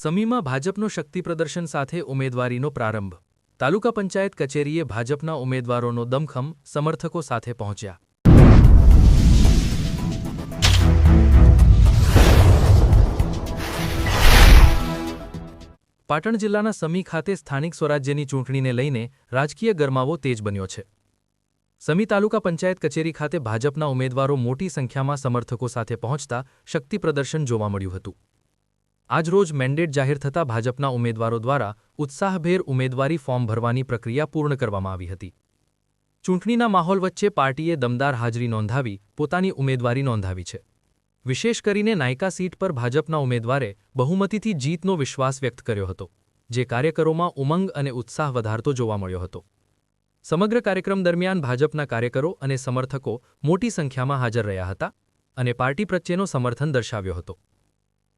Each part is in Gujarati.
સમીમાં ભાજપનો શક્તિ પ્રદર્શન સાથે ઉમેદવારીનો પ્રારંભ। તાલુકા પંચાયત કચેરીએ ભાજપના ઉમેદવારોનો દમખમ સમર્થકો સાથે પહોંચ્યા। પાટણ જિલ્લાના સમી ખાતે સ્થાનિક સ્વરાજ્યની ચૂંટણીને લઈને રાજકીય ગરમાવો તેજ બન્યો છે। સમી તાલુકા પંચાયત કચેરી ખાતે ભાજપના ઉમેદવારો મોટી સંખ્યામાં સમર્થકો સાથે પહોંચતા શક્તિ પ્રદર્શન જોવા મળ્યું હતું। આજરોજ મેન્ડેટ જાહેર થતાં ભાજપના ઉમેદવારો દ્વારા ઉત્સાહભેર ઉમેદવારી ફોર્મ ભરવાની પ્રક્રિયા પૂર્ણ કરવામાં આવી હતી। ચૂંટણીના માહોલ વચ્ચે પાર્ટીએ દમદાર હાજરી નોંધાવી પોતાની ઉમેદવારી નોંધાવી છે। વિશેષ કરીને નાયકા સીટ પર ભાજપના ઉમેદવારે બહુમતીથી જીતનો વિશ્વાસ વ્યક્ત કર્યો હતો, જે કાર્યકરોમાં ઉમંગ અને ઉત્સાહ વધારતો જોવા મળ્યો હતો। સમગ્ર કાર્યક્રમ દરમિયાન ભાજપના કાર્યકરો અને સમર્થકો મોટી સંખ્યામાં હાજર રહ્યા હતા અને પાર્ટી પ્રત્યેનો સમર્થન દર્શાવ્યો હતો।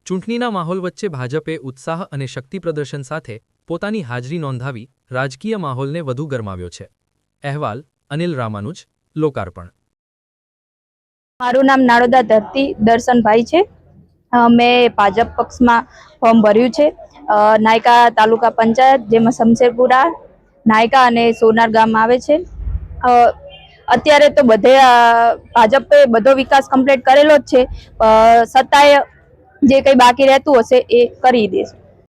ચૂંટણીના માહોલ વચ્ચે ભાજપે ઉત્સાહ અને શક્તિ પ્રદર્શન સાથે પોતાની હાજરી નોંધાવી રાજકીય માહોલને વધુ ગરમાવ્યો છે। અહેવાલ અનિલ રામાનુજ, લોકાર્પણ। મારું નામ નાડોદા ધરતી દર્શનભાઈ છે। મેં ભાજપ પક્ષમાં ફોર્મ ભર્યું છે। નાયકા તાલુકા પંચાયત, જેમાં શમશેરપુરા, નાયકા અને સોનાર ગામ આવે છે। અત્યારે તો બધે ભાજપે બધો વિકાસ કમ્પ્લીટ કરેલો જ છે, છતાંય જે કંઈ બાકી રહેતું હશે એ કરી દેશે।